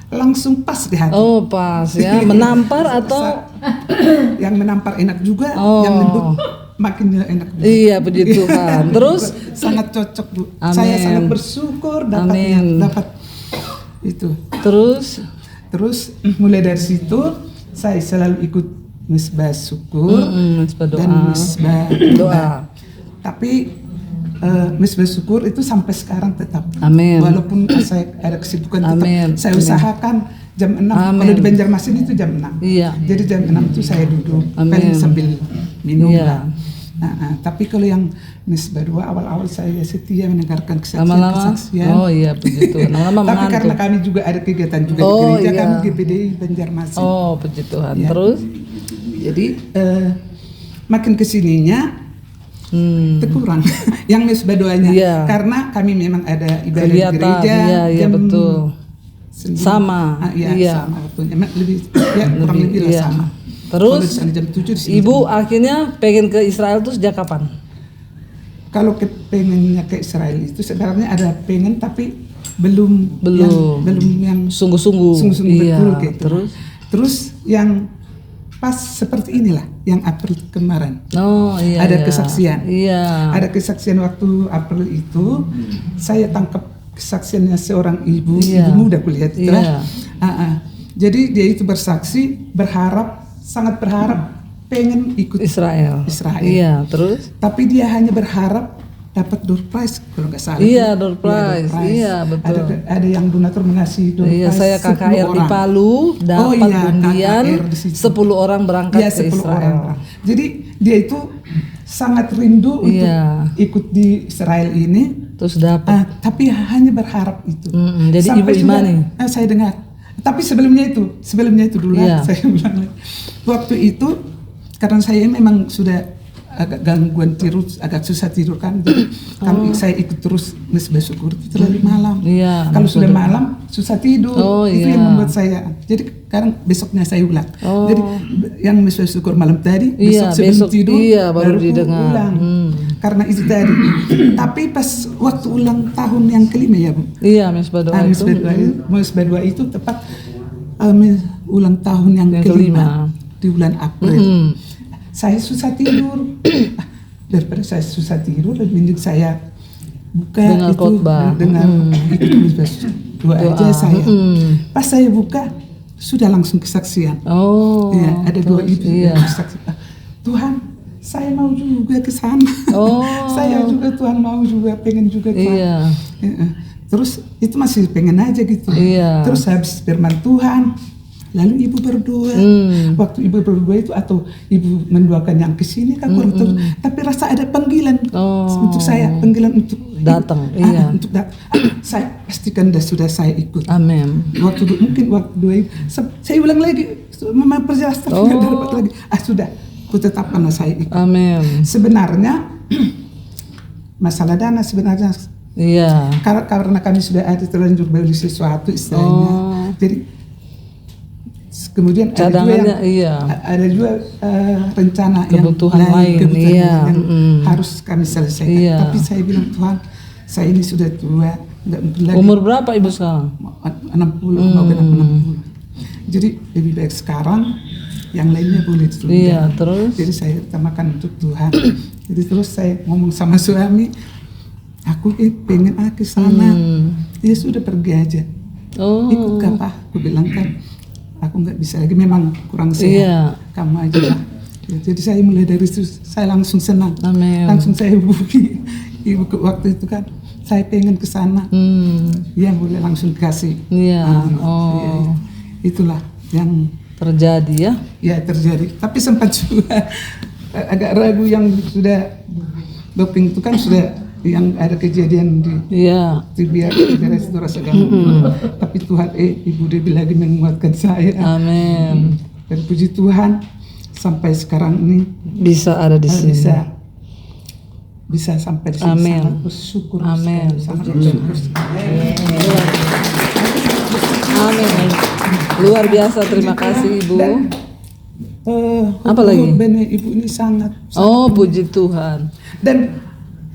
langsung pas di hati. Oh, pas ya. Menampar atau yang menampar enak juga, Oh. yang lembut makin enak juga. Iya, puji Tuhan. Terus sangat cocok Bu. Amin. Saya sangat bersyukur Amin. dapat itu. Terus mulai dari situ saya selalu ikut Mesbah Syukur Mesbah Doa. dan Mesbah Doa. Tapi Mesbah Syukur itu sampai sekarang tetap. Amin. Walaupun saya ada kesibukan Amin. tetap saya Amin. usahakan jam 6. Amin. Kalau di Banjarmasin itu jam 6. Iya. Jadi jam 6 itu saya duduk Amin. sambil minum Iya. lah. Tapi kalau yang Mesbah Doa awal-awal saya setia mendengarkan Lama-lama? kesaksian. Oh iya, puji Tuhan. Lama-lama Tapi karena mengantuk. kami juga ada kegiatan juga Oh, di gereja, iya. kami GPDI Banjarmasin. Oh, puji Tuhan. Ya. Terus Jadi makin kesininya terkurang yang Mesbah Doanya. Iya. Karena kami memang ada ibadah di kegiatan, gereja. iya jam betul. 9. Sama, Iya, iya. sama waktunya. Kurang lebih lah iya. sama. Terus Kalau di sana jam 7 di sini Ibu akhirnya pengen ke Israel tuh sejak kapan? Kalau pengennya ke Israel itu sebenarnya ada pengen tapi belum yang sungguh-sungguh. Iya, betul gitu. terus yang pas seperti inilah yang April kemarin. Oh iya. Ada iya. kesaksian. Iya. Ada kesaksian waktu April itu saya tangkap kesaksiannya seorang ibu, Iya. ibu muda kulihat itu Iya. lah. Jadi dia itu bersaksi sangat berharap pengen ikut Israel. Iya, terus? Tapi dia hanya berharap dapat door prize kalau nggak salah. Iya, door prize. Iya, betul. Ada yang donatur mengasih door Iya, prize. saya 10 KKR di orang. Palu dapat undian KKR di situ. 10 orang berangkat Iya, ke 10 Israel. orang. Jadi dia itu sangat rindu untuk ikut di Israel ini. Terus dapat. Tapi hanya berharap itu. Jadi Sampai Ibu sudah, imani. saya dengar. Tapi sebelumnya itu dulu Iya. saya bilang. Waktu itu karena saya memang sudah agak gangguan tidur, agak susah tidur kan. Jadi saya ikut terus Mesbah Syukur itu terlalu malam. Iya, Kalau sudah malam susah tidur. Oh, itu iya. yang membuat saya. Jadi sekarang besoknya saya ulang. Oh. Jadi yang Mesbah Syukur malam tadi, Iya, besok sebelum tidur baru didengar. ulang. Karena itu tadi. Tapi pas waktu ulang tahun yang kelima ya Bu. Iya, Mesbah Doa itu. Mesbah Doa itu tepat ulang tahun yang kelima di bulan April. Saya susah tidur. Daripada saya susah tidur, lebih mending saya buka Dengar itu khotbah. dengar ikut Mesbah Doa aja saya. Pas saya buka sudah langsung kesaksian. Oh. Ya, ada dua terus, ibu iya. yang bersaksi. Tuhan, saya mau juga ke sana. Oh. Saya juga Tuhan mau juga, pengen juga Tuhan. Iya. Terus itu masih pengen aja gitu. Iya. Terus habis firman Tuhan, lalu ibu berdoa. Waktu ibu berdoa itu atau ibu mendoakan yang kesini kan kurang tahu. Tapi rasa ada panggilan untuk saya, panggilan untuk datang. Iya. Untuk datang. Saya pastikan sudah saya ikut. Amin. Waktu doa itu, saya ulang lagi, memang perjelas tapi nggak dapat lagi. Sudah, aku tetapkan saya ikut. Amin. Sebenarnya masalah dana sebenarnya. Iya. Karena kami sudah ada terlanjur beli sesuatu istilahnya. Jadi kemudian cadangannya ada juga rencana kebutuhan lain yang harus kami selesaikan. Iya. Tapi saya bilang Tuhan, saya ini sudah tua, nggak mungkin lagi. Umur berapa ibu sekarang? 60, mau kena 60. Jadi lebih baik sekarang, yang lainnya boleh ditunda. Iya, terus? Jadi saya utamakan untuk Tuhan. Jadi terus saya ngomong sama suami, aku pengen ke sana. Dia sudah pergi aja. Ikut apa? Aku bilang kan, aku nggak bisa lagi, memang kurang sehat. Iya. Kamu aja lah. Jadi saya mulai dari situ, saya langsung senang. Amin. Langsung saya hubungi ibu waktu itu kan, saya pengen ke sana. Ya boleh langsung kasih. Iya. Ya, itulah yang terjadi ya. Ya terjadi. Tapi sempat juga agak ragu yang sudah doping itu kan sudah yang ada kejadian di biar beres itu rasa ganggu. Tapi Tuhan ibu Debbie lagi menguatkan saya. Amin. Dan puji Tuhan sampai sekarang ini bisa ada di sini. Bisa sampai di sini. Amin. Sangat bersyukur. Amin. Sangat bersyukur. Amin. Luar biasa, terima kasih Ibu. Dan, apa lagi? Ibu ini sangat. Puji Tuhan. Dan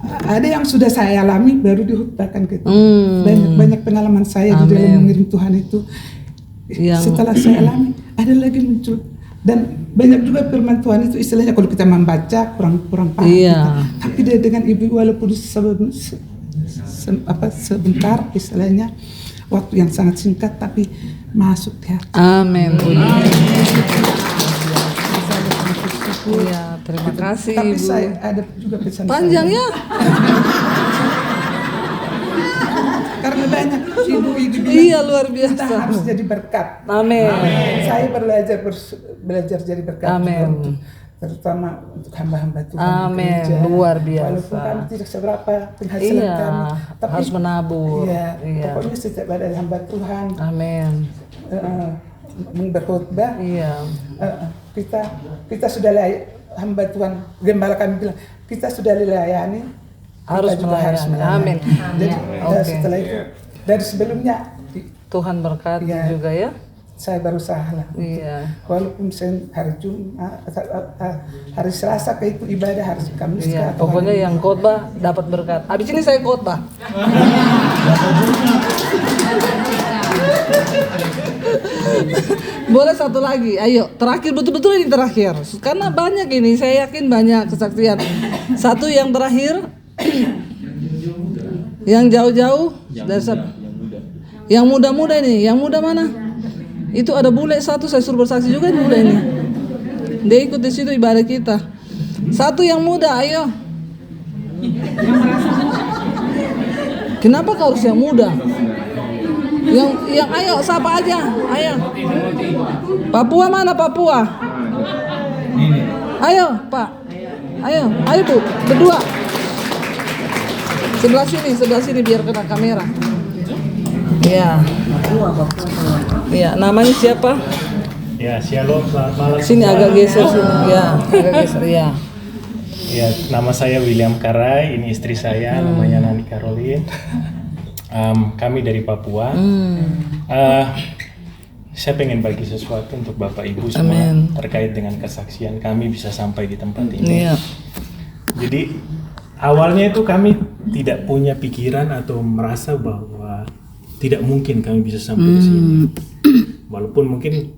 ada yang sudah saya alami baru dihutbakan gitu. Banyak pengalaman saya di dalam mengirim Tuhan itu. Setelah saya alami, ada lagi muncul. Dan banyak juga firman Tuhan itu istilahnya kalau kita membaca kurang paham kita. Tapi dia dengan ibu walaupun sebentar istilahnya waktu yang sangat singkat tapi masuk di hati. Amin. Iya, terima kasih Tapi Ibu. saya ada juga pesan panjang saya. Ya. Karena banyak ibu-ibu Iya, luar biasa. kita harus jadi berkat. Amin. Saya belajar jadi berkat. Amin. Terutama untuk hamba-hamba Tuhan. Amin. Luar biasa. Walaupun kami tidak seberapa penghasilan kami, tapi harus menabur. Iya. Pokoknya setiap ada hamba Tuhan. Amin. Berkhotbah. Iya. Kita sudah hamba Tuhan, gembala kami bilang kita sudah dilayani, harus melayani. Amin. Jadi setelah itu dari sebelumnya Tuhan berkati juga ya. Saya berusaha lah. Iya. Walaupun hari Jumat, hari Selasa ke itu ibadah harus Kamis. Iya. Pokoknya yang khotbah dapat berkat. Habis ini saya khotbah. Boleh satu lagi, ayo terakhir, betul-betul ini terakhir karena banyak ini, saya yakin banyak kesaksian. Satu yang terakhir, yang jauh-jauh dari yang muda-muda ini, yang muda mana? Itu ada bule satu, saya suruh bersaksi juga bule ini. Dia ikut di situ ibadah kita. Satu yang muda, ayo. Kenapa kau harus yang muda? Yang ayo sapa aja, ayo. Papua mana Papua? Ayo Pak, ayo Bu, berdua. Sebelah sini biar kena kamera. Iya. Iya, namanya siapa? Ya, shalom, selamat malam. Sini agak geser sini, ya, agak geser ya. Ya, nama saya William Karai, ini istri saya, namanya Nani Caroline. Kami dari Papua. Saya pengen bagi sesuatu untuk Bapak Ibu semua terkait dengan kesaksian kami bisa sampai di tempat ini. Iya. Jadi awalnya itu kami tidak punya pikiran atau merasa bahwa tidak mungkin kami bisa sampai di sini. Walaupun mungkin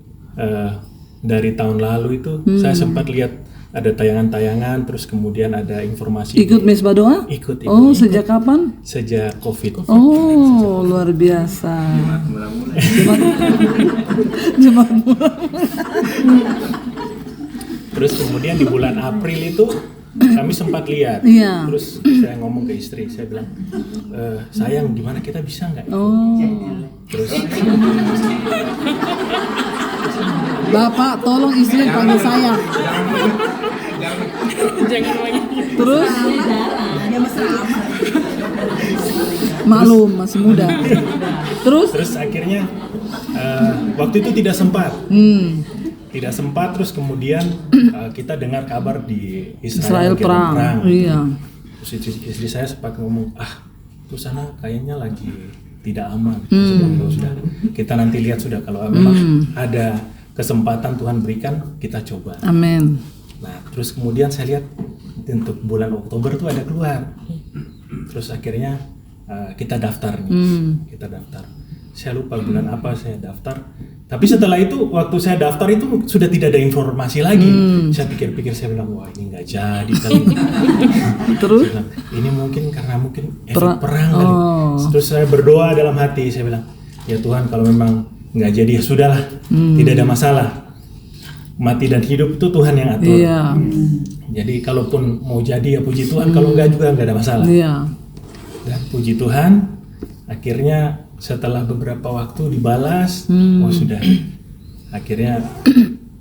dari tahun lalu itu saya sempat lihat ada tayangan-tayangan, terus kemudian ada informasi. Ikut Mesbah Doa? Ikut. Sejak kapan? Sejak COVID. Oh, luar biasa. Jemaat mula-mula. Terus kemudian di bulan April itu kami sempat lihat. Iya. Terus saya ngomong ke istri, saya bilang, sayang, gimana kita bisa nggak? Terus Bapak tolong istri panggil saya. Terus maklum masih muda. Terus akhirnya waktu itu tidak sempat. Tidak sempat, terus kemudian kita dengar kabar di Israel perang. Iya. Terus istri saya sempat ngomong, tuh sana kayaknya lagi tidak aman. Sudah, kita nanti lihat sudah, kalau memang ada kesempatan Tuhan berikan, kita coba. Amin. Nah, terus kemudian saya lihat untuk bulan Oktober tuh ada keluar. Terus akhirnya kita daftar nih. Kita daftar. Saya lupa bulan apa saya daftar. Tapi setelah itu, waktu saya daftar itu sudah tidak ada informasi lagi. Saya pikir-pikir, saya bilang, wah ini nggak jadi kali. Terus? Bilang, ini mungkin karena efek perang kali. Terus saya berdoa dalam hati, saya bilang, ya Tuhan, kalau memang nggak jadi ya sudahlah, tidak ada masalah. Mati dan hidup itu Tuhan yang atur. Iya. Jadi kalaupun mau jadi ya puji Tuhan, kalau nggak juga nggak ada masalah. Iya. Dan puji Tuhan, akhirnya setelah beberapa waktu dibalas, oh sudah. Akhirnya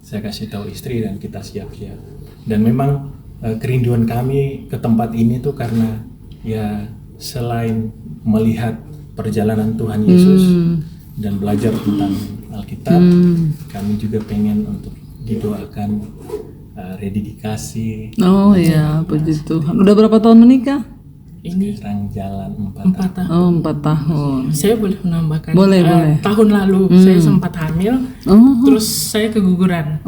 saya kasih tahu istri dan kita siap-siap. Dan memang kerinduan kami ke tempat ini tuh karena ya selain melihat perjalanan Tuhan Yesus dan belajar tentang Alkitab, kami juga pengen untuk didoakan rededikasi. Oh iya, puji Tuhan. Udah berapa tahun menikah? Ini Sekarang jalan 4 tahun. Oh, 4 tahun. saya boleh menambahkan. Boleh. Tahun lalu saya sempat hamil, terus saya keguguran.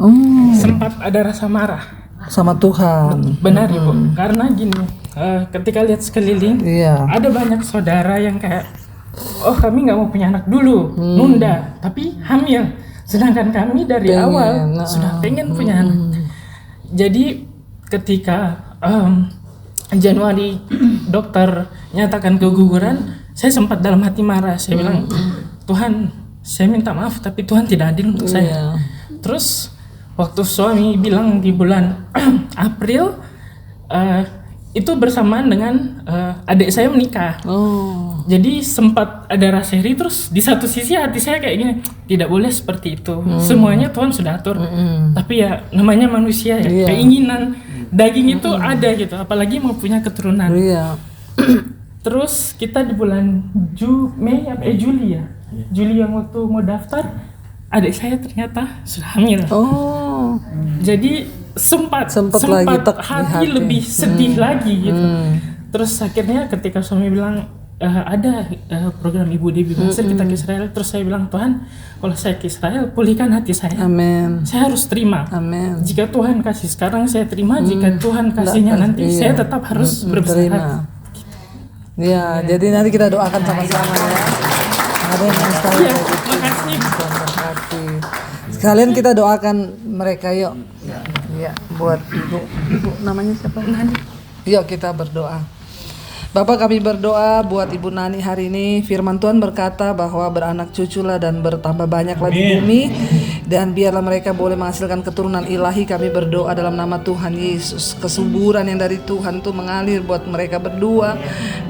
Sempat ada rasa marah Sama Tuhan. Benar Ibu, karena gini, ketika lihat sekeliling, ada banyak saudara yang kayak, oh kami nggak mau punya anak dulu, nunda, tapi hamil. Sedangkan kami dari awal sudah pengen punya anak. Jadi ketika Januari dokter nyatakan keguguran, saya sempat dalam hati marah. Saya bilang, Tuhan, saya minta maaf, tapi Tuhan tidak adil untuk saya. Terus waktu suami bilang di bulan April, itu bersamaan dengan adik saya menikah. Jadi sempat ada rasa iri, terus di satu sisi hati saya kayak gini, tidak boleh seperti itu. Semuanya Tuhan sudah atur. Tapi ya namanya manusia ya, keinginan daging itu ada gitu, apalagi mau punya keturunan. Terus kita di bulan Juli ya. Juli yang waktu mau daftar, adik saya ternyata sudah hamil. Jadi sempat lagi hati lebih sedih lagi gitu. Terus akhirnya ketika suami bilang ada program Ibu Debbie Basir, kita ke Israel. Terus saya bilang, Tuhan, kalau saya ke Israel, pulihkan hati saya. Amin. Saya harus terima. Amin. Jika Tuhan kasih sekarang, saya terima. Jika Tuhan kasihnya nanti, saya tetap harus berbesar hati. Ya, jadi nanti kita doakan sama-sama ya. Ada yang mustahil. Ya, makasih. Sekalian kita doakan mereka yuk. Ya, buat ibu namanya siapa? Nani. Yuk kita berdoa. Bapak, kami berdoa buat Ibu Nani hari ini. Firman Tuhan berkata bahwa beranak cuculah dan bertambah banyaklah di bumi, dan biarlah mereka boleh menghasilkan keturunan ilahi. Kami berdoa dalam nama Tuhan Yesus, kesuburan yang dari Tuhan itu mengalir buat mereka berdua.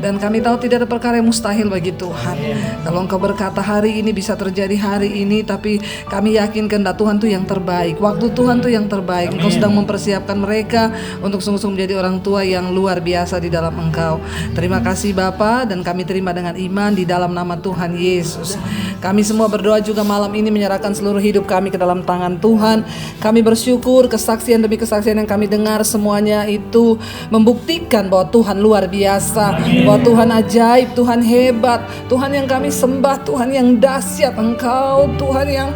Dan kami tahu tidak ada perkara yang mustahil bagi Tuhan. Kalau Engkau berkata hari ini bisa terjadi hari ini, tapi kami yakin kehendak Tuhan itu yang terbaik, waktu Tuhan itu yang terbaik. Engkau sedang mempersiapkan mereka untuk sungguh-sungguh menjadi orang tua yang luar biasa di dalam Engkau. Terima kasih Bapa, dan kami terima dengan iman di dalam nama Tuhan Yesus. Kami semua berdoa juga malam ini menyerahkan seluruh hidup kami ke dalam tangan Tuhan. Kami bersyukur kesaksian demi kesaksian yang kami dengar, semuanya itu membuktikan bahwa Tuhan luar biasa, bahwa Tuhan ajaib, Tuhan hebat, Tuhan yang kami sembah, Tuhan yang dahsyat. Engkau Tuhan yang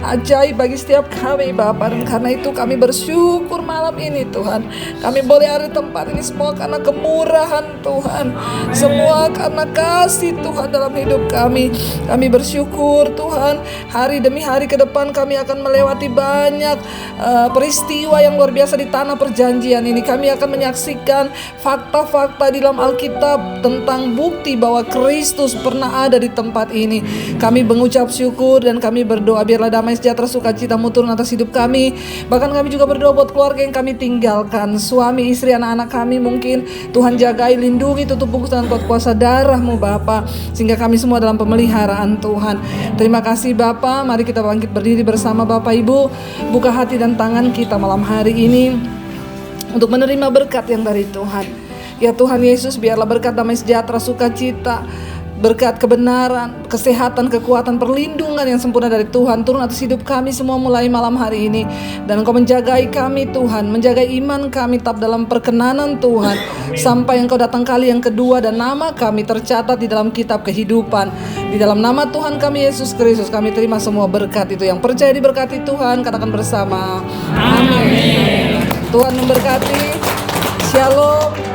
ajaib bagi setiap kami Bapa, dan karena itu kami bersyukur malam ini Tuhan. Kami boleh ada di tempat ini semua karena kemurahan Tuhan, semua karena kasih Tuhan dalam hidup kami. Kami bersyukur Tuhan, hari demi hari ke depan kami akan melewati banyak peristiwa yang luar biasa di tanah perjanjian ini. Kami akan menyaksikan fakta-fakta di dalam Alkitab tentang bukti bahwa Kristus pernah ada di tempat ini. Kami mengucap syukur dan kami berdoa biarlah damai damai sejahtera sukacita-Mu turun atas hidup kami. Bahkan kami juga berdoa buat keluarga yang kami tinggalkan, suami, istri, anak-anak kami mungkin. Tuhan jagai, lindungi, tutup bungkus dengan kuat kuasa darah-Mu Bapa, sehingga kami semua dalam pemeliharaan Tuhan. Terima kasih Bapa. Mari kita bangkit berdiri bersama Bapak Ibu. Buka hati dan tangan kita malam hari ini untuk menerima berkat yang dari Tuhan. Ya Tuhan Yesus, biarlah berkat damai sejahtera sukacita, berkat kebenaran, kesehatan, kekuatan, perlindungan yang sempurna dari Tuhan turun atas hidup kami semua mulai malam hari ini. Dan Engkau menjagai kami Tuhan, menjagai iman kami tetap dalam perkenanan Tuhan, sampai Engkau datang kali yang kedua dan nama kami tercatat di dalam kitab kehidupan. Di dalam nama Tuhan kami Yesus Kristus kami terima semua berkat itu. Yang percaya diberkati Tuhan katakan bersama amin. Tuhan memberkati. Shalom.